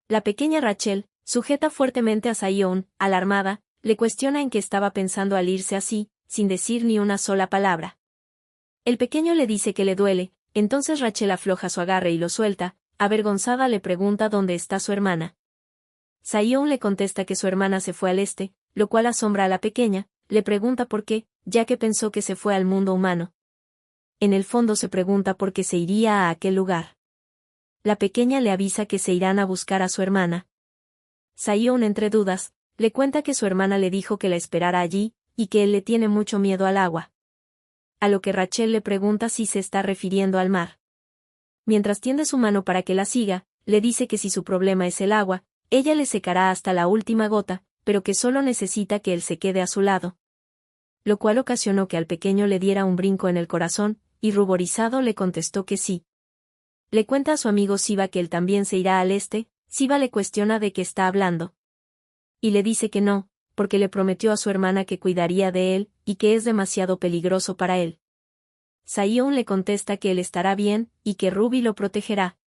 La pequeña Rachel, sujeta fuertemente a Sayon, alarmada, le cuestiona en qué estaba pensando al irse así, sin decir ni una sola palabra. El pequeño le dice que le duele, entonces Rachel afloja su agarre y lo suelta, avergonzada le pregunta dónde está su hermana. Sayon le contesta que su hermana se fue al este, lo cual asombra a la pequeña, le pregunta por qué, ya que pensó que se fue al mundo humano. En el fondo se pregunta por qué se iría a aquel lugar. La pequeña le avisa que se irán a buscar a su hermana. Sayon, entre dudas, le cuenta que su hermana le dijo que la esperara allí, y que él le tiene mucho miedo al agua. A lo que Rachel le pregunta si se está refiriendo al mar. Mientras tiende su mano para que la siga, le dice que si su problema es el agua, ella le secará hasta la última gota, pero que solo necesita que él se quede a su lado. Lo cual ocasionó que al pequeño le diera un brinco en el corazón, y ruborizado le contestó que sí. Le cuenta a su amigo Siva que él también se irá al este. Siva le cuestiona de qué está hablando. Y le dice que no, porque le prometió a su hermana que cuidaría de él, y que es demasiado peligroso para él. Sayon le contesta que él estará bien, y que Ruby lo protegerá.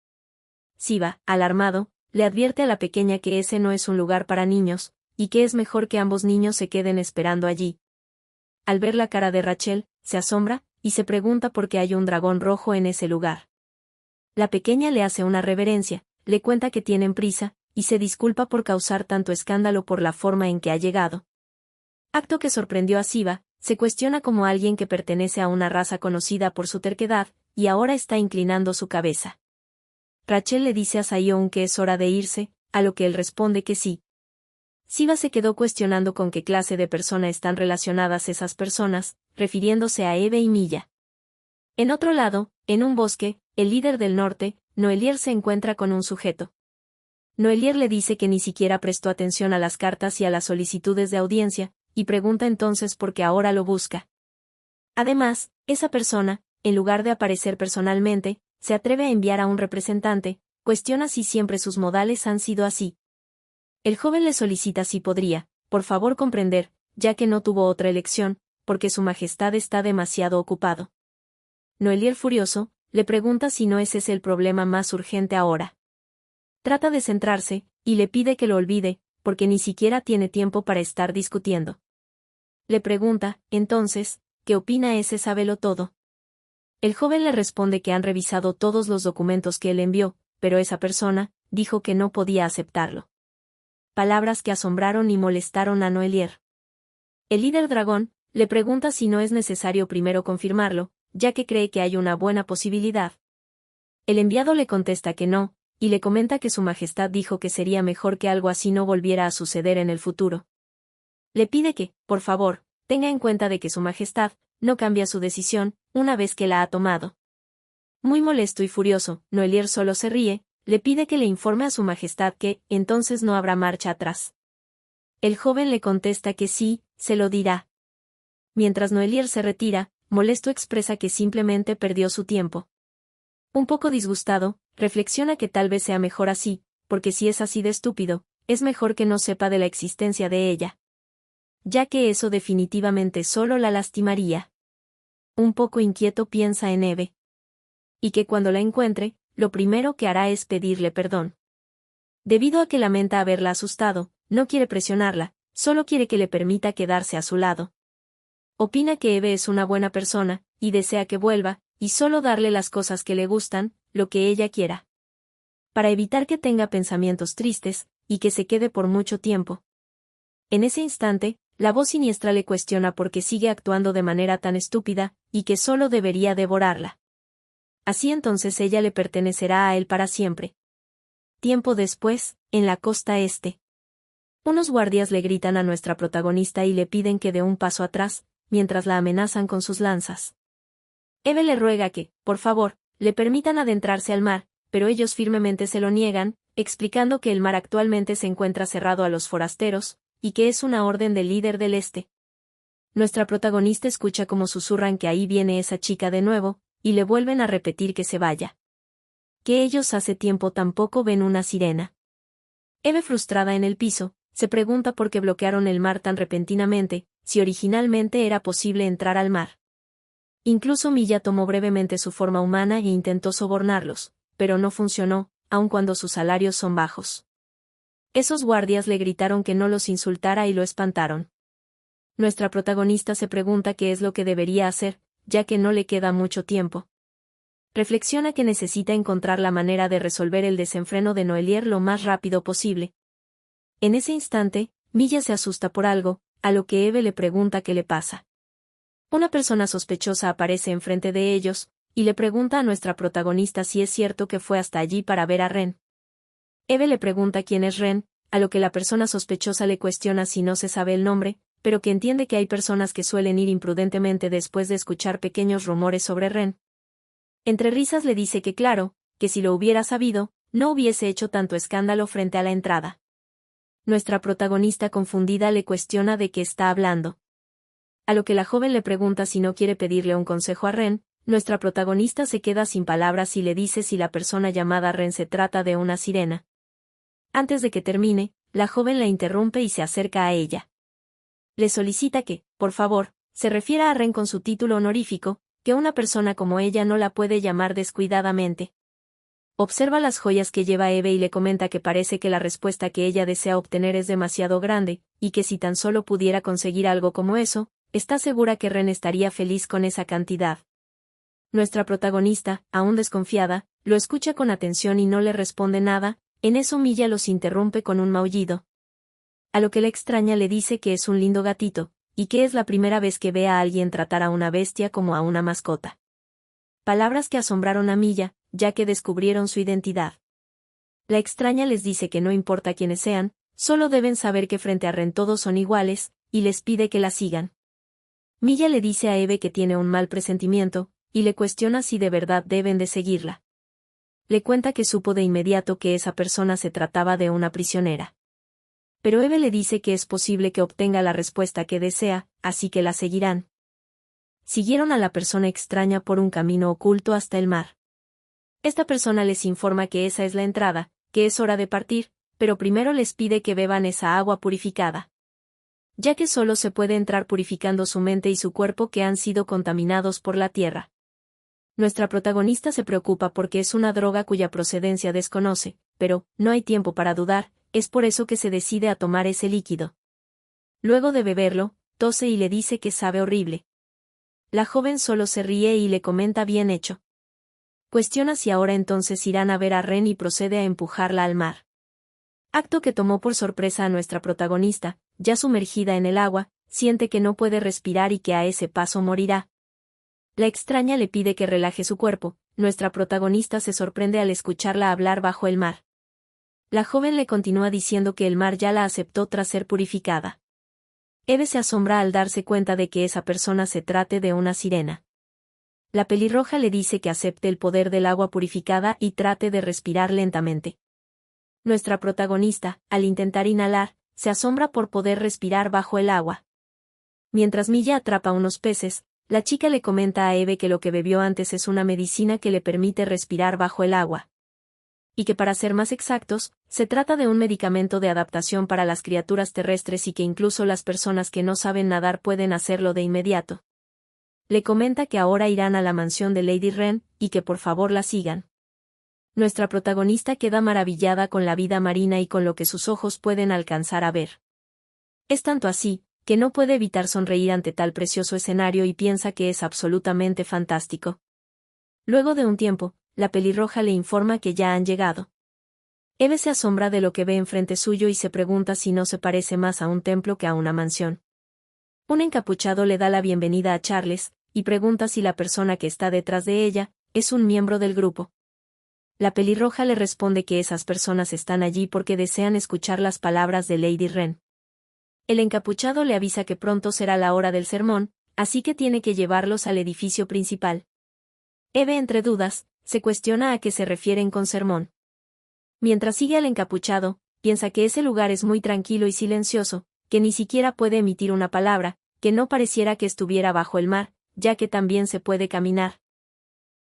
Siva, alarmado, le advierte a la pequeña que ese no es un lugar para niños, y que es mejor que ambos niños se queden esperando allí. Al ver la cara de Rachel, se asombra, y se pregunta por qué hay un dragón rojo en ese lugar. La pequeña le hace una reverencia, le cuenta que tienen prisa, y se disculpa por causar tanto escándalo por la forma en que ha llegado. Acto que sorprendió a Siva, se cuestiona como alguien que pertenece a una raza conocida por su terquedad, y ahora está inclinando su cabeza. Rachel le dice a Sayon que es hora de irse, a lo que él responde que sí. Siva se quedó cuestionando con qué clase de persona están relacionadas esas personas, refiriéndose a Eve y Milla. En otro lado, en un bosque, el líder del norte, Noelier se encuentra con un sujeto. Noelier le dice que ni siquiera prestó atención a las cartas y a las solicitudes de audiencia, y pregunta entonces por qué ahora lo busca. Además, esa persona, en lugar de aparecer personalmente, se atreve a enviar a un representante, cuestiona si siempre sus modales han sido así. El joven le solicita si podría, por favor comprender, ya que no tuvo otra elección, porque su majestad está demasiado ocupado. Noelier furioso, le pregunta si no ese es el problema más urgente ahora. Trata de centrarse, y le pide que lo olvide, porque ni siquiera tiene tiempo para estar discutiendo. Le pregunta, entonces, ¿qué opina ese sabelotodo? El joven le responde que han revisado todos los documentos que él envió, pero esa persona, dijo que no podía aceptarlo. Palabras que asombraron y molestaron a Noelier. El líder dragón, le pregunta si no es necesario primero confirmarlo, ya que cree que hay una buena posibilidad. El enviado le contesta que no, y le comenta que su majestad dijo que sería mejor que algo así no volviera a suceder en el futuro. Le pide que, por favor, tenga en cuenta de que su majestad no cambia su decisión una vez que la ha tomado. Muy molesto y furioso, Noelier solo se ríe, le pide que le informe a su majestad que, entonces no habrá marcha atrás. El joven le contesta que sí, se lo dirá. Mientras Noelier se retira, molesto expresa que simplemente perdió su tiempo. Un poco disgustado, reflexiona que tal vez sea mejor así, porque si es así de estúpido, es mejor que no sepa de la existencia de ella. Ya que eso definitivamente solo la lastimaría. Un poco inquieto piensa en Eve. Y que cuando la encuentre, lo primero que hará es pedirle perdón. Debido a que lamenta haberla asustado, no quiere presionarla, solo quiere que le permita quedarse a su lado. Opina que Eve es una buena persona, y desea que vuelva, y solo darle las cosas que le gustan, lo que ella quiera. Para evitar que tenga pensamientos tristes, y que se quede por mucho tiempo. En ese instante, la voz siniestra le cuestiona por qué sigue actuando de manera tan estúpida, y que solo debería devorarla. Así entonces ella le pertenecerá a él para siempre. Tiempo después, en la costa este. Unos guardias le gritan a nuestra protagonista y le piden que dé un paso atrás, mientras la amenazan con sus lanzas. Eve le ruega que, por favor, le permitan adentrarse al mar, pero ellos firmemente se lo niegan, explicando que el mar actualmente se encuentra cerrado a los forasteros, y que es una orden del líder del este. Nuestra protagonista escucha como susurran que ahí viene esa chica de nuevo, y le vuelven a repetir que se vaya. Que ellos hace tiempo tampoco ven una sirena. Eve, frustrada en el piso, se pregunta por qué bloquearon el mar tan repentinamente, si originalmente era posible entrar al mar. Incluso Milla tomó brevemente su forma humana e intentó sobornarlos, pero no funcionó, aun cuando sus salarios son bajos. Esos guardias le gritaron que no los insultara y lo espantaron. Nuestra protagonista se pregunta qué es lo que debería hacer, ya que no le queda mucho tiempo. Reflexiona que necesita encontrar la manera de resolver el desenfreno de Noelier lo más rápido posible. En ese instante, Milla se asusta por algo, a lo que Eve le pregunta qué le pasa. Una persona sospechosa aparece enfrente de ellos, y le pregunta a nuestra protagonista si es cierto que fue hasta allí para ver a Ren. Eve le pregunta quién es Ren, a lo que la persona sospechosa le cuestiona si no se sabe el nombre, pero que entiende que hay personas que suelen ir imprudentemente después de escuchar pequeños rumores sobre Ren. Entre risas le dice que claro, que si lo hubiera sabido, no hubiese hecho tanto escándalo frente a la entrada. Nuestra protagonista confundida le cuestiona de qué está hablando. A lo que la joven le pregunta si no quiere pedirle un consejo a Ren, nuestra protagonista se queda sin palabras y le dice si la persona llamada Ren se trata de una sirena. Antes de que termine, la joven la interrumpe y se acerca a ella. Le solicita que, por favor, se refiera a Ren con su título honorífico, que una persona como ella no la puede llamar descuidadamente. Observa las joyas que lleva Eve y le comenta que parece que la respuesta que ella desea obtener es demasiado grande, y que si tan solo pudiera conseguir algo como eso, está segura que Ren estaría feliz con esa cantidad. Nuestra protagonista, aún desconfiada, lo escucha con atención y no le responde nada. En eso Milla los interrumpe con un maullido. A lo que la extraña le dice que es un lindo gatito, y que es la primera vez que ve a alguien tratar a una bestia como a una mascota. Palabras que asombraron a Milla, ya que descubrieron su identidad. La extraña les dice que no importa quiénes sean, solo deben saber que frente a Ren todos son iguales, y les pide que la sigan. Milla le dice a Eve que tiene un mal presentimiento, y le cuestiona si de verdad deben de seguirla. Le cuenta que supo de inmediato que esa persona se trataba de una prisionera. Pero Eve le dice que es posible que obtenga la respuesta que desea, así que la seguirán. Siguieron a la persona extraña por un camino oculto hasta el mar. Esta persona les informa que esa es la entrada, que es hora de partir, pero primero les pide que beban esa agua purificada. Ya que solo se puede entrar purificando su mente y su cuerpo que han sido contaminados por la tierra. Nuestra protagonista se preocupa porque es una droga cuya procedencia desconoce, pero no hay tiempo para dudar, es por eso que se decide a tomar ese líquido. Luego de beberlo, tose y le dice que sabe horrible. La joven solo se ríe y le comenta bien hecho. Cuestiona si ahora entonces irán a ver a Ren y procede a empujarla al mar. Acto que tomó por sorpresa a nuestra protagonista, ya sumergida en el agua, siente que no puede respirar y que a ese paso morirá. La extraña le pide que relaje su cuerpo, nuestra protagonista se sorprende al escucharla hablar bajo el mar. La joven le continúa diciendo que el mar ya la aceptó tras ser purificada. Eve se asombra al darse cuenta de que esa persona se trate de una sirena. La pelirroja le dice que acepte el poder del agua purificada y trate de respirar lentamente. Nuestra protagonista, al intentar inhalar, se asombra por poder respirar bajo el agua. Mientras Milla atrapa unos peces, la chica le comenta a Eve que lo que bebió antes es una medicina que le permite respirar bajo el agua. Y que para ser más exactos, se trata de un medicamento de adaptación para las criaturas terrestres y que incluso las personas que no saben nadar pueden hacerlo de inmediato. Le comenta que ahora irán a la mansión de Lady Ren, y que por favor la sigan. Nuestra protagonista queda maravillada con la vida marina y con lo que sus ojos pueden alcanzar a ver. Es tanto así, que no puede evitar sonreír ante tal precioso escenario y piensa que es absolutamente fantástico. Luego de un tiempo, la pelirroja le informa que ya han llegado. Eve se asombra de lo que ve enfrente suyo y se pregunta si no se parece más a un templo que a una mansión. Un encapuchado le da la bienvenida a Charles, y pregunta si la persona que está detrás de ella es un miembro del grupo. La pelirroja le responde que esas personas están allí porque desean escuchar las palabras de Lady Ren. El encapuchado le avisa que pronto será la hora del sermón, así que tiene que llevarlos al edificio principal. Eve, entre dudas, se cuestiona a qué se refieren con sermón. Mientras sigue al encapuchado, piensa que ese lugar es muy tranquilo y silencioso, que ni siquiera puede emitir una palabra, que no pareciera que estuviera bajo el mar, ya que también se puede caminar.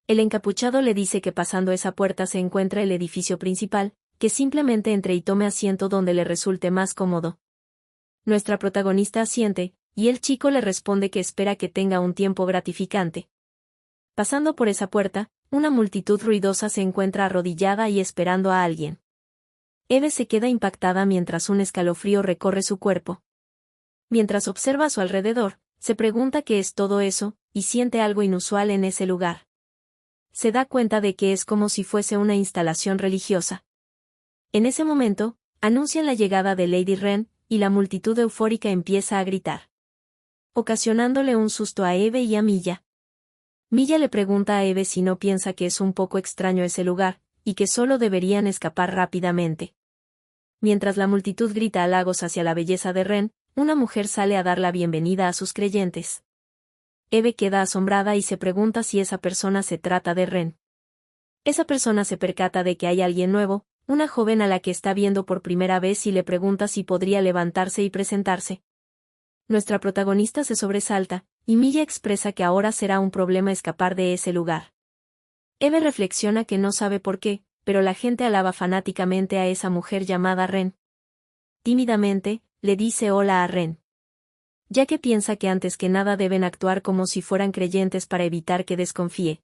El encapuchado le dice que pasando esa puerta se encuentra el edificio principal, que simplemente entre y tome asiento donde le resulte más cómodo. Nuestra protagonista asiente, y el chico le responde que espera que tenga un tiempo gratificante. Pasando por esa puerta, una multitud ruidosa se encuentra arrodillada y esperando a alguien. Eve se queda impactada mientras un escalofrío recorre su cuerpo. Mientras observa a su alrededor, se pregunta qué es todo eso, y siente algo inusual en ese lugar. Se da cuenta de que es como si fuese una instalación religiosa. En ese momento, anuncian la llegada de Lady Wren, y la multitud eufórica empieza a gritar, ocasionándole un susto a Eve y a Milla. Milla le pregunta a Eve si no piensa que es un poco extraño ese lugar, y que solo deberían escapar rápidamente. Mientras la multitud grita halagos hacia la belleza de Wren, una mujer sale a dar la bienvenida a sus creyentes. Eve queda asombrada y se pregunta si esa persona se trata de Wren. Esa persona se percata de que hay alguien nuevo, una joven a la que está viendo por primera vez y le pregunta si podría levantarse y presentarse. Nuestra protagonista se sobresalta, y Milla expresa que ahora será un problema escapar de ese lugar. Eve reflexiona que no sabe por qué, pero la gente alaba fanáticamente a esa mujer llamada Wren. Tímidamente, le dice hola a Wren, ya que piensa que antes que nada deben actuar como si fueran creyentes para evitar que desconfíe.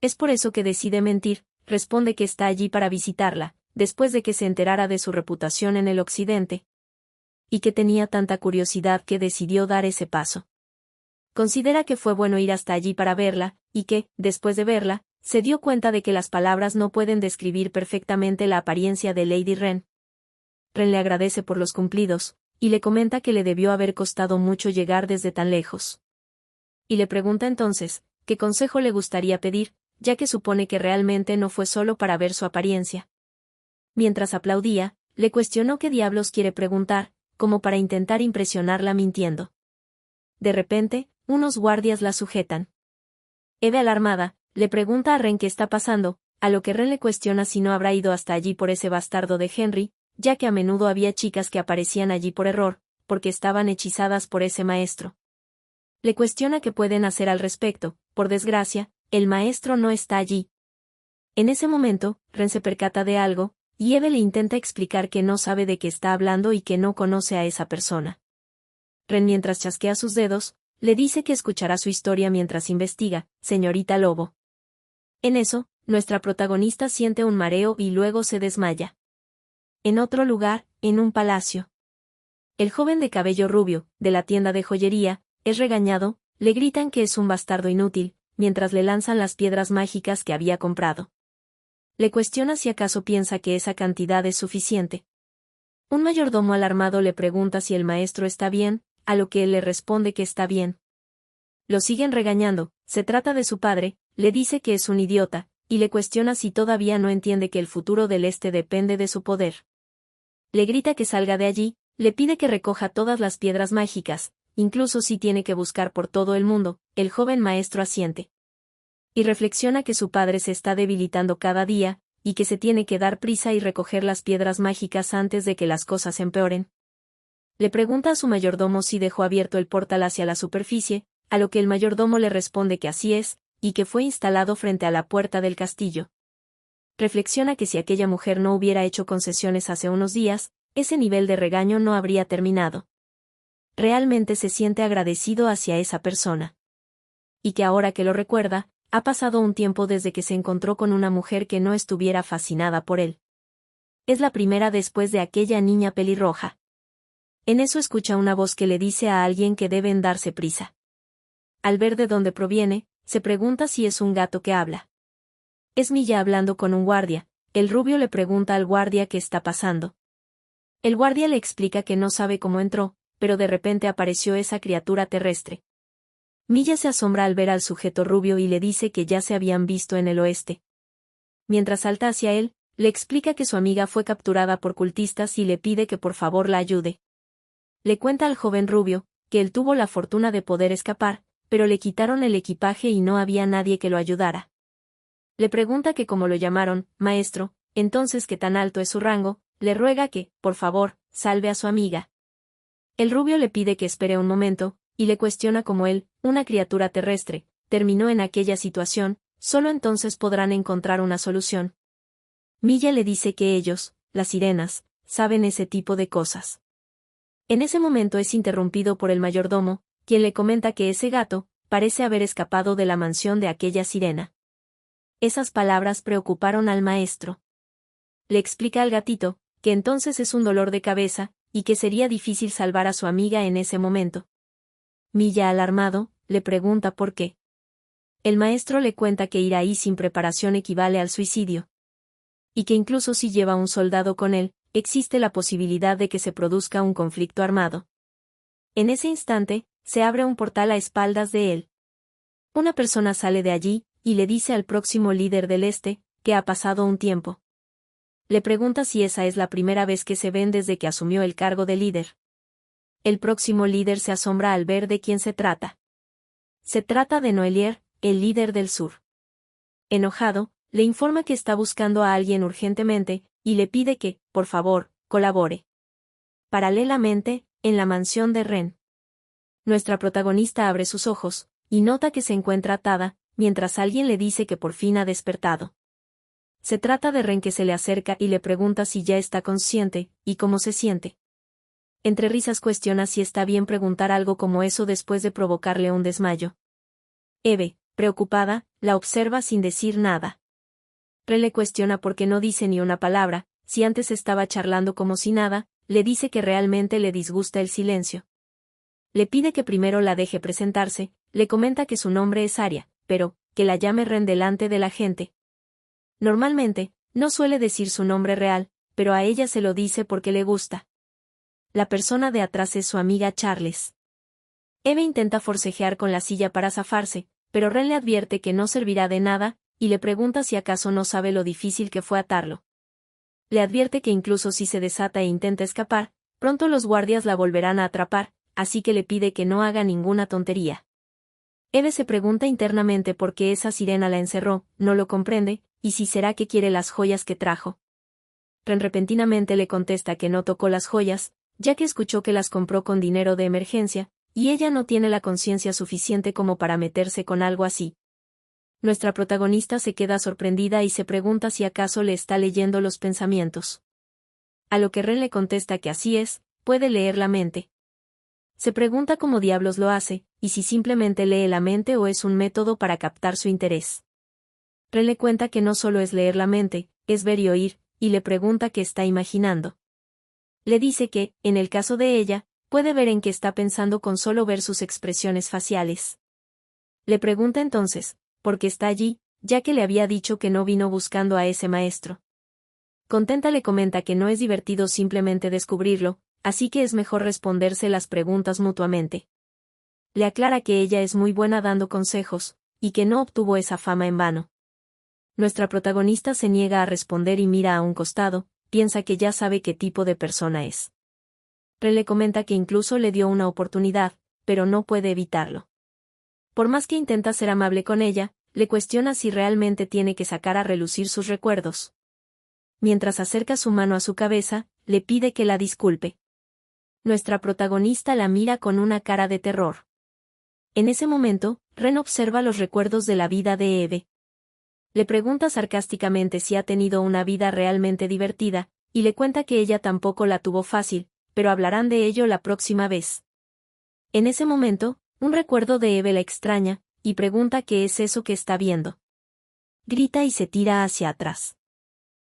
Es por eso que decide mentir, responde que está allí para visitarla, después de que se enterara de su reputación en el occidente, y que tenía tanta curiosidad que decidió dar ese paso. Considera que fue bueno ir hasta allí para verla, y que, después de verla, se dio cuenta de que las palabras no pueden describir perfectamente la apariencia de Lady Wren. Wren le agradece por los cumplidos, y le comenta que le debió haber costado mucho llegar desde tan lejos. Y le pregunta entonces, qué consejo le gustaría pedir, ya que supone que realmente no fue solo para ver su apariencia. Mientras aplaudía, le cuestionó qué diablos quiere preguntar, como para intentar impresionarla mintiendo. De repente, unos guardias la sujetan. Eve, alarmada, le pregunta a Wren qué está pasando, a lo que Wren le cuestiona si no habrá ido hasta allí por ese bastardo de Henry, ya que a menudo había chicas que aparecían allí por error, porque estaban hechizadas por ese maestro. Le cuestiona qué pueden hacer al respecto. Por desgracia, el maestro no está allí. En ese momento, Wren se percata de algo, y Eve le intenta explicar que no sabe de qué está hablando y que no conoce a esa persona. Wren, mientras chasquea sus dedos, le dice que escuchará su historia mientras investiga, señorita Lobo. En eso, nuestra protagonista siente un mareo y luego se desmaya. En otro lugar, en un palacio. El joven de cabello rubio, de la tienda de joyería, es regañado, le gritan que es un bastardo inútil, mientras le lanzan las piedras mágicas que había comprado. Le cuestiona si acaso piensa que esa cantidad es suficiente. Un mayordomo alarmado le pregunta si el maestro está bien, a lo que él le responde que está bien. Lo siguen regañando, se trata de su padre, le dice que es un idiota, y le cuestiona si todavía no entiende que el futuro del este depende de su poder. Le grita que salga de allí, le pide que recoja todas las piedras mágicas, incluso si tiene que buscar por todo el mundo. El joven maestro asiente. Y reflexiona que su padre se está debilitando cada día, y que se tiene que dar prisa y recoger las piedras mágicas antes de que las cosas empeoren. Le pregunta a su mayordomo si dejó abierto el portal hacia la superficie, a lo que el mayordomo le responde que así es, y que fue instalado frente a la puerta del castillo. Reflexiona que si aquella mujer no hubiera hecho concesiones hace unos días, ese nivel de regaño no habría terminado. Realmente se siente agradecido hacia esa persona. Y que ahora que lo recuerda, ha pasado un tiempo desde que se encontró con una mujer que no estuviera fascinada por él. Es la primera después de aquella niña pelirroja. En eso escucha una voz que le dice a alguien que deben darse prisa. Al ver de dónde proviene, se pregunta si es un gato que habla. Es Milla hablando con un guardia. El rubio le pregunta al guardia qué está pasando. El guardia le explica que no sabe cómo entró, pero de repente apareció esa criatura terrestre. Milla se asombra al ver al sujeto rubio y le dice que ya se habían visto en el oeste. Mientras salta hacia él, le explica que su amiga fue capturada por cultistas y le pide que por favor la ayude. Le cuenta al joven rubio, que él tuvo la fortuna de poder escapar, pero le quitaron el equipaje y no había nadie que lo ayudara. Le pregunta que cómo lo llamaron, maestro, entonces que tan alto es su rango, le ruega que, por favor, salve a su amiga. El rubio le pide que espere un momento, y le cuestiona cómo él, una criatura terrestre, terminó en aquella situación, solo entonces podrán encontrar una solución. Milla le dice que ellos, las sirenas, saben ese tipo de cosas. En ese momento es interrumpido por el mayordomo, quien le comenta que ese gato, parece haber escapado de la mansión de aquella sirena. Esas palabras preocuparon al maestro. Le explica al gatito, que entonces es un dolor de cabeza, y que sería difícil salvar a su amiga en ese momento. Milla, alarmado, le pregunta por qué. El maestro le cuenta que ir ahí sin preparación equivale al suicidio. Y que incluso si lleva un soldado con él, existe la posibilidad de que se produzca un conflicto armado. En ese instante, se abre un portal a espaldas de él. Una persona sale de allí, y le dice al próximo líder del Este, que ha pasado un tiempo. Le pregunta si esa es la primera vez que se ven desde que asumió el cargo de líder. El próximo líder se asombra al ver de quién se trata. Se trata de Noelier, el líder del sur. Enojado, le informa que está buscando a alguien urgentemente, y le pide que, por favor, colabore. Paralelamente, en la mansión de Ren. Nuestra protagonista abre sus ojos, y nota que se encuentra atada, mientras alguien le dice que por fin ha despertado. Se trata de Ren, que se le acerca y le pregunta si ya está consciente, y cómo se siente. Entre risas cuestiona si está bien preguntar algo como eso después de provocarle un desmayo. Eve, preocupada, la observa sin decir nada. Ren le cuestiona por qué no dice ni una palabra, si antes estaba charlando como si nada, le dice que realmente le disgusta el silencio. Le pide que primero la deje presentarse, le comenta que su nombre es Aria, pero, que la llame Ren delante de la gente. Normalmente, no suele decir su nombre real, pero a ella se lo dice porque le gusta. La persona de atrás es su amiga Charles. Eve intenta forcejear con la silla para zafarse, pero Ren le advierte que no servirá de nada, y le pregunta si acaso no sabe lo difícil que fue atarlo. Le advierte que incluso si se desata e intenta escapar, pronto los guardias la volverán a atrapar, así que le pide que no haga ninguna tontería. Eve se pregunta internamente por qué esa sirena la encerró, no lo comprende, y si será que quiere las joyas que trajo. Ren repentinamente le contesta que no tocó las joyas, ya que escuchó que las compró con dinero de emergencia, y ella no tiene la conciencia suficiente como para meterse con algo así. Nuestra protagonista se queda sorprendida y se pregunta si acaso le está leyendo los pensamientos. A lo que Ren le contesta que así es, puede leer la mente. Se pregunta cómo diablos lo hace, y si simplemente lee la mente o es un método para captar su interés. Ren le cuenta que no solo es leer la mente, es ver y oír, y le pregunta qué está imaginando. Le dice que, en el caso de ella, puede ver en qué está pensando con solo ver sus expresiones faciales. Le pregunta entonces, ¿por qué está allí?, ya que le había dicho que no vino buscando a ese maestro. Contenta le comenta que no es divertido simplemente descubrirlo, así que es mejor responderse las preguntas mutuamente. Le aclara que ella es muy buena dando consejos, y que no obtuvo esa fama en vano. Nuestra protagonista se niega a responder y mira a un costado, piensa que ya sabe qué tipo de persona es. Ren le comenta que incluso le dio una oportunidad, pero no puede evitarlo. Por más que intenta ser amable con ella, le cuestiona si realmente tiene que sacar a relucir sus recuerdos. Mientras acerca su mano a su cabeza, le pide que la disculpe. Nuestra protagonista la mira con una cara de terror. En ese momento, Ren observa los recuerdos de la vida de Eve. Le pregunta sarcásticamente si ha tenido una vida realmente divertida, y le cuenta que ella tampoco la tuvo fácil, pero hablarán de ello la próxima vez. En ese momento, un recuerdo de Eve la extraña, y pregunta qué es eso que está viendo. Grita y se tira hacia atrás.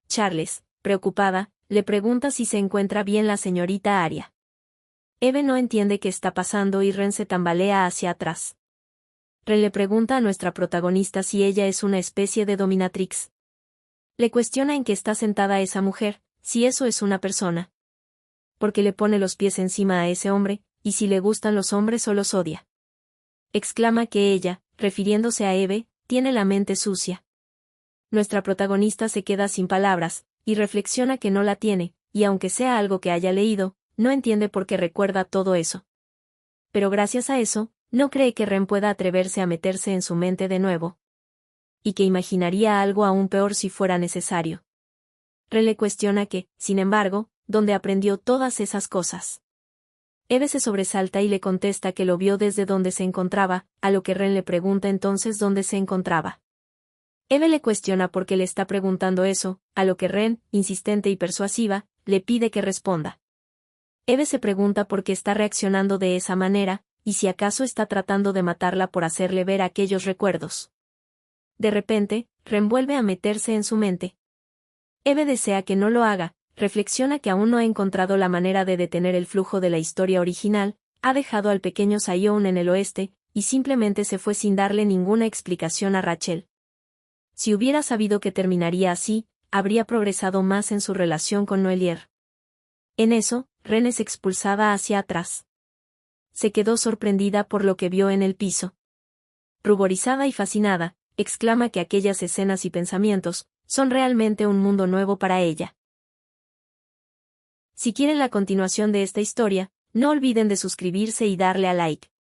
Charles, preocupada, le pregunta si se encuentra bien la señorita Aria. Eve no entiende qué está pasando y Ren se tambalea hacia atrás. Ren le pregunta a nuestra protagonista si ella es una especie de dominatrix. Le cuestiona en qué está sentada esa mujer, si eso es una persona. Porque le pone los pies encima a ese hombre, y si le gustan los hombres o los odia. Exclama que ella, refiriéndose a Eve, tiene la mente sucia. Nuestra protagonista se queda sin palabras, y reflexiona que no la tiene, y aunque sea algo que haya leído, no entiende por qué recuerda todo eso. Pero gracias a eso, no cree que Ren pueda atreverse a meterse en su mente de nuevo. Y que imaginaría algo aún peor si fuera necesario. Ren le cuestiona que, sin embargo, ¿dónde aprendió todas esas cosas? Eve se sobresalta y le contesta que lo vio desde donde se encontraba, a lo que Ren le pregunta entonces dónde se encontraba. Eve le cuestiona por qué le está preguntando eso, a lo que Ren, insistente y persuasiva, le pide que responda. Eve se pregunta por qué está reaccionando de esa manera, y si acaso está tratando de matarla por hacerle ver aquellos recuerdos. De repente, Ren vuelve a meterse en su mente. Eve desea que no lo haga, reflexiona que aún no ha encontrado la manera de detener el flujo de la historia original, ha dejado al pequeño Sion en el oeste, y simplemente se fue sin darle ninguna explicación a Rachel. Si hubiera sabido que terminaría así, habría progresado más en su relación con Noelier. En eso, Ren es expulsada hacia atrás. Se quedó sorprendida por lo que vio en el piso. Ruborizada y fascinada, exclama que aquellas escenas y pensamientos son realmente un mundo nuevo para ella. Si quieren la continuación de esta historia, no olviden de suscribirse y darle a like.